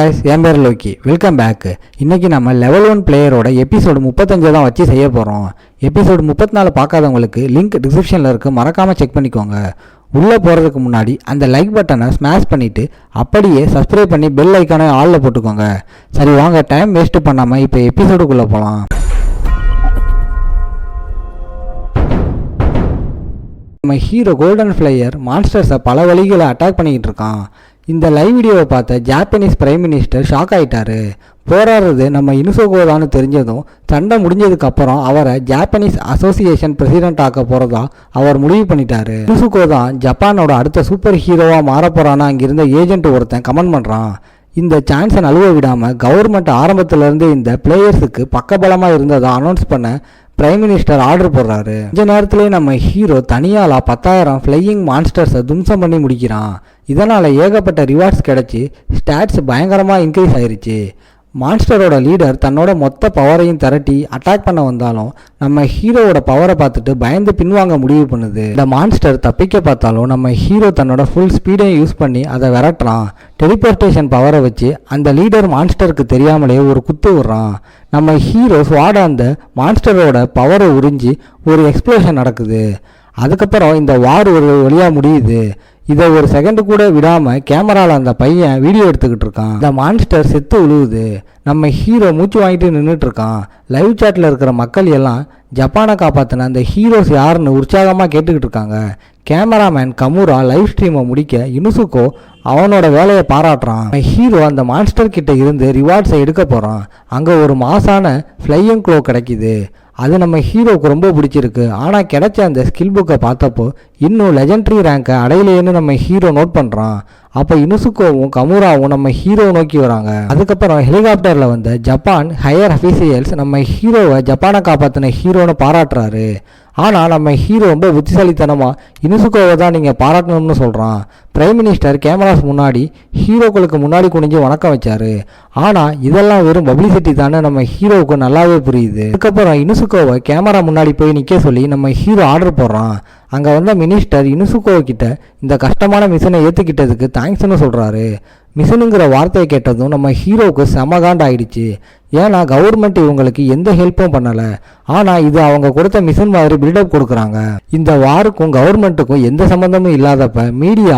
Guys, என் பேர் Loki. Welcome back. இன்றைக்கி நம்ம லெவல் 1 பிளேயரோட எபிசோடு 35 தான் வச்சு செய்ய போகிறோம். எபிசோடு 34 பார்க்காதவங்களுக்கு லிங்க் டிஸ்கிரிப்ஷனில் இருக்குது, மறக்காமல் செக் பண்ணிக்கோங்க. உள்ளே போகிறதுக்கு முன்னாடி அந்த லைக் பட்டனை ஸ்மாஷ் பண்ணிவிட்டு அப்படியே சப்ஸ்கிரைப் பண்ணி பெல் ஐக்கானை ஆளில் போட்டுக்கோங்க. சரி வாங்க, டைம் வேஸ்ட்டு பண்ணாமல் இப்போ எபிசோடுக்குள்ளே போகலாம். நம்ம ஹீரோ கோல்டன் ஃப்ளையர் மான்ஸ்டர்ஸை பல வழிகளை அட்டாக் பண்ணிக்கிட்டு இருக்கான். இந்த லைவ் வீடியோவை பார்த்த ஜாப்பனீஸ் பிரைம் மினிஸ்டர் ஷாக் ஆகிட்டாரு. போராடுறது நம்ம இனுசோகோதான்னு தெரிஞ்சதும் சண்டை முடிஞ்சதுக்கப்புறம் அவரை ஜாப்பனீஸ் அசோசியேஷன் பிரசிடென்ட் ஆக்க போகிறதா அவர் முடிவு பண்ணிட்டாரு. இனுசுகோ தான் ஜப்பானோட அடுத்த சூப்பர் ஹீரோவாக மாற போகிறான்னு அங்கிருந்த ஏஜென்ட் ஒருத்தன் கமெண்ட் பண்ணுறான். இந்த சான்ஸை நழுவ விடாமல் கவர்மெண்ட் ஆரம்பத்திலேருந்து இந்த பிளேயர்ஸுக்கு பக்கபலமாக இருந்ததை அனௌன்ஸ் பண்ண பிரைம் மினிஸ்டர் ஆர்டர் போடுறாரு. கொஞ்ச நேரத்திலே நம்ம ஹீரோ தனியாலா 10,000 ஃப்ளையிங் மான்ஸ்டர்ஸை தும்சம் பண்ணி முடிக்கிறான். இதனால் ஏகப்பட்ட ரிவார்ட்ஸ் கிடச்சி ஸ்டாட்ஸ் பயங்கரமாக இன்க்ரீஸ் ஆயிருச்சு. மான்ஸ்டரோட லீடர் தன்னோட மொத்த பவரையும் திரட்டி அட்டாக் பண்ண வந்தாலும் நம்ம ஹீரோவோட பவரை பார்த்துட்டு பயந்து பின்வாங்க முடிவு பண்ணுது. இந்த மான்ஸ்டர் தப்பிக்க பார்த்தாலும் நம்ம ஹீரோ தன்னோட ஃபுல் ஸ்பீடையும் யூஸ் பண்ணி அதை விரட்டுறான். டெலிபோர்டேஷன் பவரை வச்சு அந்த லீடர் மான்ஸ்டருக்கு தெரியாமலே ஒரு குத்து விடுறான். நம்ம ஹீரோ ஸ்வாட அந்த மான்ஸ்டரோட பவரை உறிஞ்சி ஒரு எக்ஸ்ப்ளோஷன் நடக்குது. அதுக்கப்புறம் இந்த வார் ஒரு வழியாக முடியுது. இதை ஒரு செகண்டு கூட விடாமல் கேமராவில் அந்த பையன் வீடியோ எடுத்துக்கிட்டு இருக்கான். இந்த மான்ஸ்டர் செத்து உழுவுது. நம்ம ஹீரோ மூச்சு வாங்கிட்டு நின்றுட்டு இருக்கான். லைவ் சாட்டில் இருக்கிற மக்கள் எல்லாம் ஜப்பானை காப்பாற்றின அந்த ஹீரோஸ் யாருன்னு உற்சாகமாக கேட்டுக்கிட்டு இருக்காங்க. கேமராமேன் கமுரா லைவ் ஸ்ட்ரீமை முடிக்க இனுசுகோ அவனோட வேலையை பாராட்டுறான். ஹீரோ அந்த மான்ஸ்டர் கிட்ட இருந்து ரிவார்ட்ஸை எடுக்க போகிறான். அங்கே ஒரு மாசான ஃப்ளையிங் க்ளோ கிடைக்கிது. அது நம்ம ஹீரோவுக்கு ரொம்ப பிடிச்சிருக்கு. ஆனால் கிடைச்ச அந்த ஸ்கில் புக்கை பார்த்தப்போ இன்னும் லெஜெண்டரி ரேங்கை அடையிலேன்னு நம்ம ஹீரோ நோட் பண்ணுறான். அப்போ இனுசுகோவும் கமுராவும் நம்ம ஹீரோவை நோக்கி வராங்க. அதுக்கப்புறம் ஹெலிகாப்டரில் வந்த ஜப்பான் ஹையர் அஃபீஷியல்ஸ் நம்ம ஹீரோவை ஜப்பானை காப்பாற்றின ஹீரோன்னு பாராட்டுறாரு. ஆனால் நம்ம ஹீரோ ரொம்ப புத்திசாலித்தனமாக இனுசுகோவை தான் நீங்கள் பாராட்டணும்னு சொல்கிறான். பிரைம் மினிஸ்டர் கேமராஸ் முன்னாடி ஹீரோக்களுக்கு முன்னாடி குனிஞ்சு வணக்கம் வச்சாரு. ஆனால் இதெல்லாம் வெறும் பப்ளிசிட்டி தானே நம்ம ஹீரோவுக்கு நல்லாவே புரியுது. அதுக்கப்புறம் இனுசுகோவை கேமரா முன்னாடி போய் நிற்க சொல்லி நம்ம ஹீரோ ஆர்டர் போடுறான். அங்கே வந்த மினிஸ்டர் இனுசுகோ கிட்ட இந்த கஷ்டமான மிஷனை ஏற்றுக்கிட்டதுக்கு தேங்க்ஸ்னு சொல்கிறாரு. மிஷனுங்கிற வார்த்தையை கேட்டதும் நம்ம ஹீரோவுக்கு செமகாண்ட் ஆயிடுச்சு. ஏன்னா கவர்மெண்ட் இவங்களுக்கு எந்த ஹெல்ப்பும் பண்ணலை. ஆனால் இது அவங்க கொடுத்த மிஷன் மாதிரி பில்டப் கொடுக்குறாங்க. இந்த வாருக்கும் கவர்மெண்ட்டுக்கும் எந்த சம்மந்தமும் இல்லாதப்ப மீடியா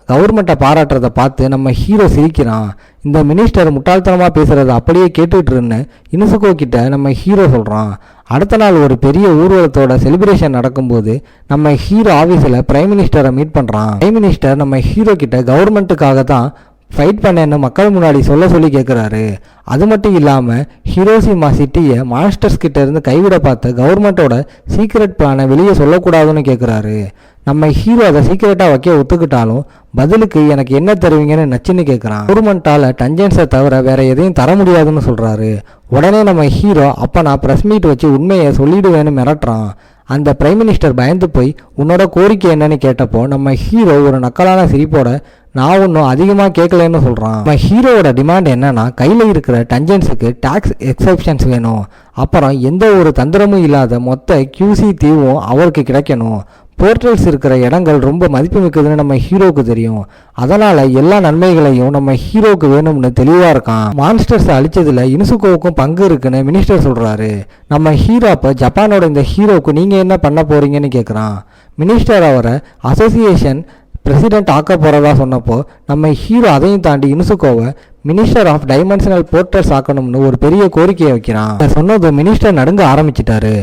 கவர்மெண்ட்டை பாராட்டுறதை பார்த்து நம்ம ஹீரோ சிரிக்கிறான். இந்த மினிஸ்டர் முட்டாள்தனமாக பேசுகிறத அப்படியே கேட்டுட்டுருன்னு இனுசுகோ கிட்ட நம்ம ஹீரோ சொல்கிறான். அடுத்த நாள் ஒரு பெரிய ஊர்வலத்தோட செலிப்ரேஷன் நடக்கும்போது நம்ம ஹீரோ ஆஃபீஸில் பிரைம் மினிஸ்டரை மீட் பண்ணுறான். பிரைம் மினிஸ்டர் நம்ம ஹீரோ கிட்ட கவர்மெண்ட்டுக்காக தான் ஃபைட் பண்ணேன்னு மக்கள் முன்னாடி சொல்லி கேட்குறாரு. அது மட்டும் இல்லாமல் ஹிரோஷிமா சிட்டியை மான்ஸ்டர்ஸ் கிட்ட இருந்து கைவிட பார்த்த கவர்மெண்ட்டோட சீக்ரெட் பிளானை வெளியே சொல்லக்கூடாதுன்னு கேட்குறாரு. நம்ம ஹீரோ அதை சீக்கிரட்டாக வைக்க ஒத்துக்கிட்டாலும் பதிலுக்கு எனக்கு என்ன தருவீங்கன்னு நச்சுன்னு கேட்குறான். கவர்மெண்ட்டால் டஞ்சன்ஸை தவிர வேற எதையும் தர முடியாதுன்னு சொல்கிறாரு. உடனே நம்ம ஹீரோ அப்போ நான் ப்ரெஸ் மீட் வச்சு உண்மையை சொல்லிடுவேன்னு மிரட்டுறான். அந்த பிரைம் மினிஸ்டர் பயந்து போய் உன்னோட கோரிக்கை என்னன்னு கேட்டப்போ நம்ம ஹீரோ ஒரு நக்கலான சிரிப்போட நான் ஒன்றும் அதிகமாக கேட்கலன்னு சொல்கிறான். நம்ம ஹீரோவோட டிமாண்ட் என்னன்னா கையில் இருக்கிற டஞ்சன்ஸுக்கு டேக்ஸ் எக்ஸப்ஷன்ஸ் வேணும். அப்புறம் எந்த ஒரு தந்திரமும் இல்லாத மொத்த QC தீவும் அவருக்கு கிடைக்கணும். போர்ட்டல்ஸ் இருக்கிற இடங்கள் ரொம்ப மதிப்புமிக்கதுன்னு நம்ம ஹீரோவுக்கு தெரியும். அதனால் எல்லா நன்மைகளையும் நம்ம ஹீரோவுக்கு வேணும்னு தெளிவாக இருக்கான். மான்ஸ்டர்ஸை அழிச்சதில் இனுசுகோவுக்கும் பங்கு இருக்குன்னு மினிஸ்டர் சொல்கிறாரு. நம்ம ஹீரோ அப்போ ஜப்பானோட இந்த ஹீரோவுக்கு நீங்கள் என்ன பண்ண போகிறீங்கன்னு கேட்குறான். மினிஸ்டர் அவரை அசோசியேஷன் பிரசிடென்ட் ஆக்க போகிறதா சொன்னப்போ நம்ம ஹீரோ அதையும் தாண்டி இனுசுகோவை மினிஸ்டர் ஆஃப் டைமென்ஷனல் போர்ட்டல்ஸ் ஆக்கணும்னு ஒரு பெரிய கோரிக்கையை வைக்கிறான். சொன்னது மினிஸ்டர் நடுங்க ஆரம்பிச்சிட்டாரு.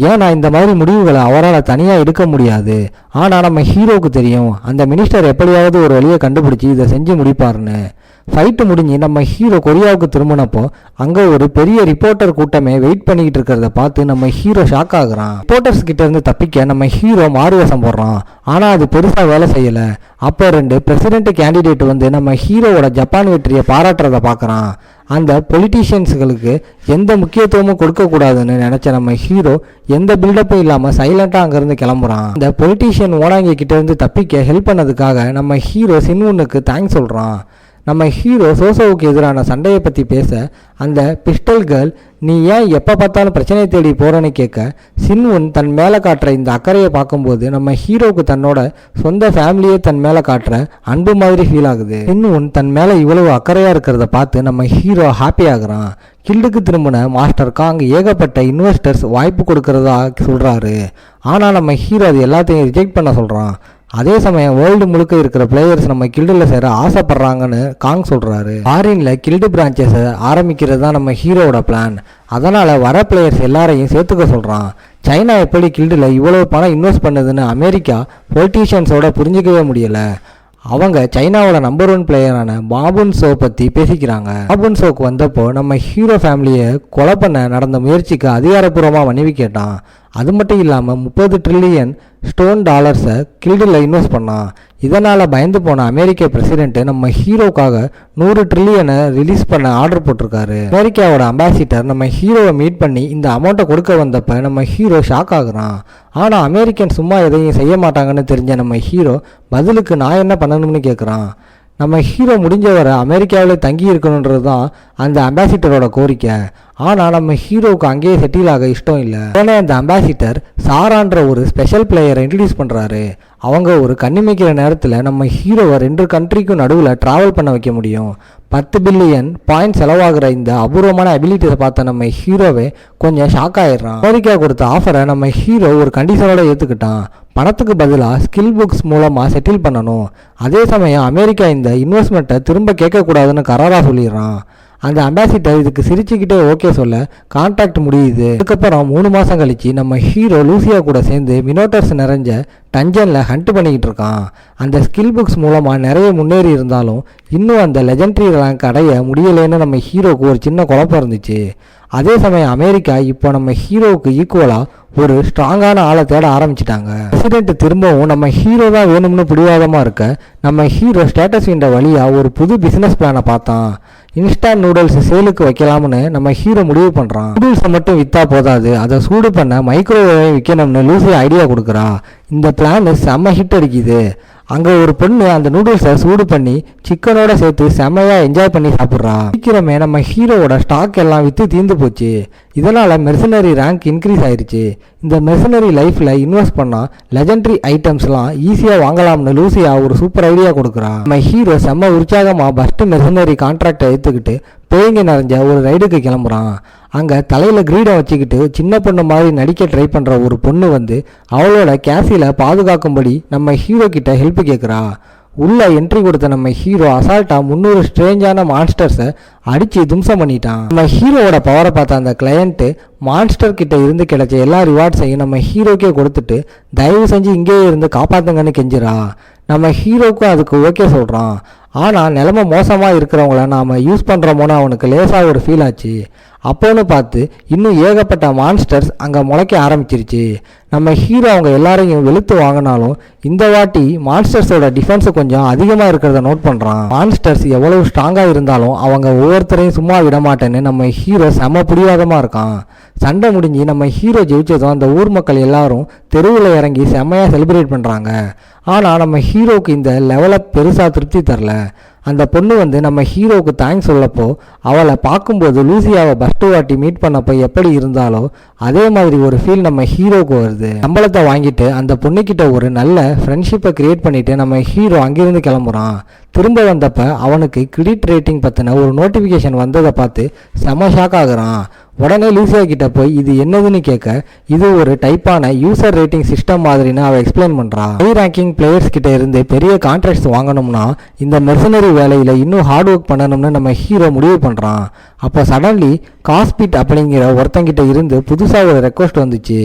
ஏன்னா இந்த மாதிரி முடிவுகளை அவரால் தனியாக எடுக்க முடியாது. ஆனால் நம்ம ஹீரோவுக்கு தெரியும் அந்த மினிஸ்டர் எப்படியாவது ஒரு வழியை கண்டுபிடிச்சி இதை செஞ்சு முடிப்பாருன்னு. ஃபைட்டு முடிஞ்சு நம்ம ஹீரோ கொரியாவுக்கு திரும்பினப்போ அங்கே ஒரு பெரிய ரிப்போர்ட்டர் கூட்டமே வெயிட் பண்ணிக்கிட்டு இருக்கிறத பார்த்து நம்ம ஹீரோ ஷாக் ஆகுறான். ரிப்போர்ட்டர்ஸ் கிட்ட இருந்து தப்பிக்க நம்ம ஹீரோ மாறுவேஷம் போடுறான். ஆனால் அது பெருசாக வேலை செய்யலை. அப்போ 2 பிரசிடென்ட் கேண்டிடேட் வந்து நம்ம ஹீரோவோட ஜப்பான் வெற்றியை பாராட்டுறதை பார்க்குறான். அந்த பொலிட்டீஷியன்ஸுகளுக்கு எந்த முக்கியத்துவமும் கொடுக்கக்கூடாதுன்னு நினச்ச நம்ம ஹீரோ எந்த பில்டப்பும் இல்லாமல் சைலண்டாக அங்கேருந்து கிளம்புறான். அந்த பொலிட்டீஷியன் ஓனாங்க கிட்டேருந்து தப்பிக்க ஹெல்ப் பண்ணதுக்காக நம்ம ஹீரோ சின்வுனுக்கு தேங்க்ஸ் சொல்கிறான். நம்ம ஹீரோ சோசோவுக்கு எதிரான சண்டையை பற்றி பேச அந்த பிஸ்டல் கேர்ள் நீ ஏன் எப்போ பார்த்தாலும் பிரச்சனையை தேடி போகிறேன்னு கேட்க, சின்வுன் தன் மேலே காட்டுற இந்த அக்கறையை பார்க்கும்போது நம்ம ஹீரோவுக்கு தன்னோட சொந்த ஃபேமிலியே தன் மேலே காட்டுற அன்பு மாதிரி ஃபீல் ஆகுது. சின்வுன் தன் மேலே இவ்வளவு அக்கறையாக இருக்கிறத பார்த்து நம்ம ஹீரோ ஹாப்பி ஆகுறான். கில்டுக்கு திரும்பின மாஸ்டர் காங் ஏகப்பட்ட இன்வெஸ்டர்ஸ் வாய்ப்பு கொடுக்கறதா சொல்கிறாரு. ஆனால் நம்ம ஹீரோ அது எல்லாத்தையும் ரிஜெக்ட் பண்ண சொல்கிறான். அதே சமயம் வேர்ல்டு முழுக்க இருக்கிற பிளேயர்ஸ் நம்ம கில்டில் சேர ஆசைப்படுறாங்கன்னு காங் சொல்கிறாரு. ஃபாரினில் கில்டு பிரான்ச்சஸை ஆரம்பிக்கிறது தான் நம்ம ஹீரோவோட பிளான். அதனால் வர பிளேயர்ஸ் எல்லாரையும் சேர்த்துக்க சொல்கிறான். சைனா எப்படி கில்டில் இவ்வளோ பணம் இன்வெஸ்ட் பண்ணுதுன்னு அமெரிக்கா பொலிட்டீஷியன்ஸோட புரிஞ்சிக்கவே முடியலை. அவங்க சைனாவோட நம்பர் 1 பிளேயரான பாபுன் ஷோ பற்றி பேசிக்கிறாங்க. பாபுன் ஷோக்கு வந்தப்போ நம்ம ஹீரோ ஃபேமிலியை கொலை பண்ண நடந்த முயற்சிக்கு அதிகாரப்பூர்வமாக மன்னிப்பு கேட்டான். அது மட்டும் இல்லாமல் 30 ட்ரில்லியன் ஸ்டோன் டாலர்ஸை கில்டில் இன்வெஸ்ட் பண்ணான். இதனால் பயந்து போன அமெரிக்க பிரசிடென்ட்டு நம்ம ஹீரோக்காக 100 ட்ரில்லியனை ரிலீஸ் பண்ண ஆர்டர் போட்டிருக்காரு. அமெரிக்காவோட அம்பாசிடர் நம்ம ஹீரோவை மீட் பண்ணி இந்த அமௌண்ட்டை கொடுக்க வந்தப்ப நம்ம ஹீரோ ஷாக் ஆகுறான். ஆனால் அமெரிக்கன் சும்மா எதையும் செய்ய மாட்டாங்கன்னு தெரிஞ்ச நம்ம ஹீரோ பதிலுக்கு நான் என்ன பண்ணணும்னு கேட்குறான். நம்ம ஹீரோ முடிஞ்ச வரை அமெரிக்காவில் தங்கி இருக்கணுன்றது தான் அந்த அம்பாசிடரோட கோரிக்கை. ஆனால் நம்ம ஹீரோவுக்கு அங்கேயே செட்டில் ஆக இஷ்டம் இல்லை. உடனே அந்த அம்பாசிடர் சாரான்ற ஒரு ஸ்பெஷல் பிளேயரை இன்ட்ரடியூஸ் பண்ணுறாரு. அவங்க ஒரு கண்ணிமைக்கிற நேரத்தில் நம்ம ஹீரோவை 2 கண்ட்ரிக்கும் நடுவில் ட்ராவல் பண்ண வைக்க முடியும். 10 பில்லியன் பாயிண்ட் செலவாகிற இந்த அபூர்வமான அபிலிட்டியை பார்த்த நம்ம ஹீரோவே கொஞ்சம் ஷாக் ஆயிடுறான். அமெரிக்கா கொடுத்த ஆஃபரை நம்ம ஹீரோ ஒரு கண்டிஷனோட ஏற்றுக்கிட்டான். பணத்துக்கு பதிலாக ஸ்கில் புக்ஸ் மூலமாக செட்டில் பண்ணணும். அதே சமயம் அமெரிக்கா இந்த இன்வெஸ்ட்மெண்ட்டை திரும்ப கேட்கக்கூடாதுன்னு கராராக சொல்லிடுறான். அந்த அம்பாசிடர் இதுக்கு சிரிச்சுக்கிட்டே ஓகே சொல்ல கான்ட்ராக்ட் முடியுது. அதுக்கப்புறம் 3 மாதம் கழிச்சு நம்ம ஹீரோ லூசியா கூட சேர்ந்து மினோட்டர்ஸ் நிறைஞ்ச டஞ்சனில் ஹண்ட் பண்ணிக்கிட்டு இருக்கான். அந்த ஸ்கில் புக்ஸ் மூலமாக நிறைய முன்னேறி இருந்தாலும் இன்னும் அந்த லெஜெண்டரி ரேங்க் அடைய முடியலைன்னு நம்ம ஹீரோவுக்கு ஒரு சின்ன குழப்பம் இருந்துச்சு. அதே சமயம் அமெரிக்கா இப்போ நம்ம ஹீரோவுக்கு ஈக்குவலாக ஒரு ஸ்ட்ராங்கான ஆளை தேட ஆரம்பிச்சிட்டாங்க. பிரசிடென்ட் திரும்பவும் நம்ம ஹீரோ தான் வேணும்னு பிடிவாதமாக இருக்க நம்ம ஹீரோ ஸ்டேட்டஸ் விண்ட வழியாக ஒரு புது பிஸ்னஸ் பிளானை பார்த்தான். இன்ஸ்டன்ட் நூடுல்ஸ் சேலுக்கு வைக்கலாம்னு நம்ம ஹீரோ முடிவு பண்ணுறான். நூடுல்ஸை மட்டும் விற்றா போதாது, அதை சூடு பண்ண மைக்ரோவேவ் விற்கணும்னு லூசி ஐடியா கொடுக்குறா. இந்த பிளான் செம்ம ஹிட் அடிக்குது. அங்கே ஒரு பொண்ணு அந்த நூடுல்ஸை சூடு பண்ணி சிக்கனோட சேர்த்து செம்மையாக என்ஜாய் பண்ணி சாப்பிட்றா. சீக்கிரமே நம்ம ஹீரோவோட ஸ்டாக் எல்லாம் விற்று தீர்ந்து போச்சு. இதனால் மெர்சனரி ரேங்க் இன்க்ரீஸ் ஆயிடுச்சு. இந்த மெர்சனரி லைஃப்பில் இன்வெஸ்ட் பண்ணால் லெஜெண்டரி ஐட்டம்ஸ்லாம் ஈஸியாக வாங்கலாம்னு லூசியா ஒரு சூப்பர் ஐடியா கொடுக்குறா. நம்ம ஹீரோ செம்ம உற்சாகமாக ஃபஸ்ட்டு மெர்சனரி கான்ட்ராக்டை எடுத்துக்கிட்டு பேய்ங்க நிறைஞ்ச ஒரு ரைடுக்கு கிளம்புறான். அங்கே தலையில் கிரீடம் வச்சுக்கிட்டு சின்ன பொண்ணு மாதிரி நடிக்க ட்ரை பண்ணுற ஒரு பொண்ணு வந்து அவளோட கேஸில் பாதுகாக்கும்படி நம்ம ஹீரோ கிட்ட ஹெல்ப் கேட்குறா. உள்ள என்ட்ரி கொடுத்த நம்ம ஹீரோ அசால்ட்டாக 300 ஸ்ட்ரேஞ்சான மான்ஸ்டர்ஸை அடித்து தும்சம் பண்ணிட்டான். நம்ம ஹீரோவோட பவரை பார்த்த அந்த கிளையண்ட்டு மான்ஸ்டர் கிட்ட இருந்து கிடைச்ச எல்லா ரிவார்ட்ஸையும் நம்ம ஹீரோக்கே கொடுத்துட்டு தயவு செஞ்சு இங்கேயே இருந்து காப்பாற்றுங்கன்னு கெஞ்சிரா. நம்ம ஹீரோக்கும் அதுக்கு ஓகே சொல்கிறான். ஆனால் நிலைமை மோசமாக இருக்கிறவங்கள நாம் யூஸ் பண்ணுறோமோன்னு அவனுக்கு லேசாக ஒரு ஃபீல் ஆச்சு. அப்போன்னு பார்த்து இன்னும் ஏகப்பட்ட மான்ஸ்டர்ஸ் அங்கே முளைக்க ஆரம்பிச்சிருச்சு. நம்ம ஹீரோ அவங்க எல்லாரையும் வெளுத்து வாங்கினாலும் இந்த வாட்டி மான்ஸ்டர்ஸோட டிஃபென்ஸ் கொஞ்சம் அதிகமாக இருக்கிறத நோட் பண்ணுறான். மான்ஸ்டர்ஸ் எவ்வளவு ஸ்ட்ராங்காக இருந்தாலும் அவங்க ஒவ்வொருத்தரையும் சும்மா விட மாட்டேன்னு நம்ம ஹீரோ செம பிடிவாதமாக இருக்கான். சண்டை முடிஞ்சு நம்ம ஹீரோ ஜெயிச்சதும் அந்த ஊர் மக்கள் எல்லாரும் தெருவில் இறங்கி செம்மையாக செலிப்ரேட் பண்ணுறாங்க. ஆனால் நம்ம ஹீரோவுக்கு இந்த லெவலில் பெருசாக திருப்தி தரல. அந்த பொண்ணு வந்து நம்ம ஹீரோவுக்கு தேங்க்ஸ் சொல்லப்போ அவளை பார்க்கும்போது லூசியாவை ஃபஸ்ட்டு வாட்டி மீட் பண்ணப்போ எப்படி இருந்தாலோ அதே மாதிரி ஒரு ஃபீல் நம்ம ஹீரோவுக்கு வருது. சம்பளத்தை வாங்கிட்டு அந்த பொண்ணுக்கிட்ட ஒரு நல்ல ஃப்ரெண்ட்ஷிப்பை கிரியேட் பண்ணிவிட்டு நம்ம ஹீரோ அங்கேருந்து கிளம்புறான். திரும்ப வந்தப்போ அவனுக்கு கிரெடிட் ரேட்டிங் பற்றின ஒரு நோட்டிஃபிகேஷன் வந்ததை பார்த்து செம ஷாக் ஆகுறான். உடனே லூசியா கிட்ட போய் இது என்னதுன்னு கேட்க இது ஒரு டைப்பான யூசர் ரேட்டிங் சிஸ்டம் மாதிரின்னு அவள் எக்ஸ்பிளைன் பண்ணுறா. ஹை ரேங்கிங் பிளேயர்ஸ் கிட்ட இருந்து பெரிய கான்ட்ராக்ட்ஸ் வாங்கணும்னா இந்த மெர்சனரி வேலையில் இன்னும் ஹார்ட் ஒர்க் பண்ணணும்னு நம்ம ஹீரோ முடிவு பண்ணுறான். அப்போ சடன்லி காஸ்பிட் அப்படிங்கிற ஒருத்தங்கிட்ட இருந்து புதுசாக ஒரு ரெக்வஸ்ட் வந்துச்சு.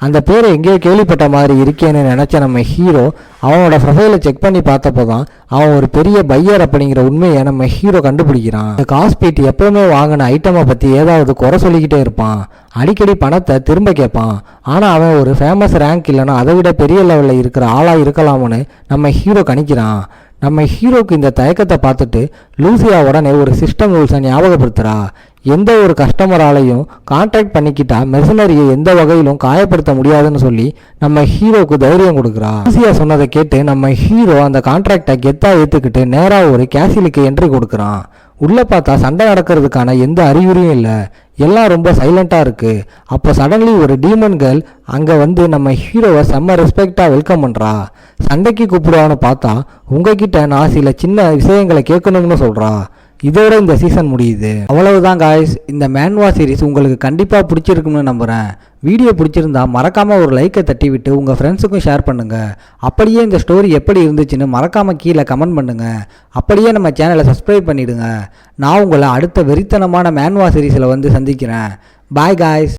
அந்த பேரை எங்கேயோ கேள்விப்பட்ட மாதிரி இருக்கேன்னு நினச்ச நம்ம ஹீரோ அவனோட ப்ரொஃபைலை செக் பண்ணி பார்த்தப்போ தான் அவன் ஒரு பெரிய பையர் அப்படிங்கிற உண்மையை நம்ம ஹீரோ கண்டுபிடிக்கிறான். இந்த காஸ்பிட் எப்பவுமே வாங்கின ஐட்டமை பற்றி ஏதாவது குறை சொல்லிக்கிட்டே இருப்பான். அடிக்கடி பணத்தை திரும்ப கேட்பான். ஆனால் அவன் ஒரு ஃபேமஸ் ரேங்க் இல்லைன்னா அதை விட பெரிய லெவலில் இருக்கிற ஆளாக இருக்கலாம்னு நம்ம ஹீரோ கணிக்கிறான். நம்ம ஹீரோக்கு இந்த தயக்கத்தை பார்த்துட்டு லூசியா உடனே ஒரு சிஸ்டம் ரூல்ஸை ஞாபகப்படுத்துகிறா. எந்த ஒரு கஸ்டமராலையும் கான்ட்ராக்ட் பண்ணிக்கிட்டா மெர்சனரியை எந்த வகையிலும் காயப்படுத்த முடியாதுன்னு சொல்லி நம்ம ஹீரோக்கு தைரியம் கொடுக்குறா. ஈஸியாக சொன்னதை கேட்டு நம்ம ஹீரோ அந்த கான்ட்ராக்டை கெத்தா ஏற்றுக்கிட்டு நேராக ஒரு கேசிலுக்கு என்ட்ரி கொடுக்குறான். உள்ளே பார்த்தா சண்டை நடக்கிறதுக்கான எந்த அறிகுறியும் இல்லை, எல்லாம் ரொம்ப சைலண்ட்டாக இருக்குது. அப்போ சடன்லி ஒரு டீமன் கேர்ள் அங்கே வந்து நம்ம ஹீரோவை செம்ம ரெஸ்பெக்டாக வெல்கம் பண்ணுறா. சண்டைக்கு கூப்பிடுவான்னு பார்த்தா உங்ககிட்ட நான் சில சின்ன விஷயங்களை கேட்கணும்னு சொல்கிறா. இதோட இந்த சீசன் முடியுது. அவ்வளவுதான் காய்ஸ். இந்த மேன்வா சீரிஸ் உங்களுக்கு கண்டிப்பாக பிடிச்சிருக்குன்னு நம்புகிறேன். வீடியோ பிடிச்சிருந்தா மறக்காமல் ஒரு லைக்கை தட்டி விட்டு உங்கள் ஃப்ரெண்ட்ஸுக்கும் ஷேர் பண்ணுங்கள். அப்படியே இந்த ஸ்டோரி எப்படி இருந்துச்சுன்னு மறக்காமல் கீழே கமெண்ட் பண்ணுங்கள். அப்படியே நம்ம சேனலை சப்ஸ்கிரைப் பண்ணிவிடுங்க. நான் உங்களை அடுத்த வெறித்தனமான மேன்வா சீரிஸில் வந்து சந்திக்கிறேன். Bye guys.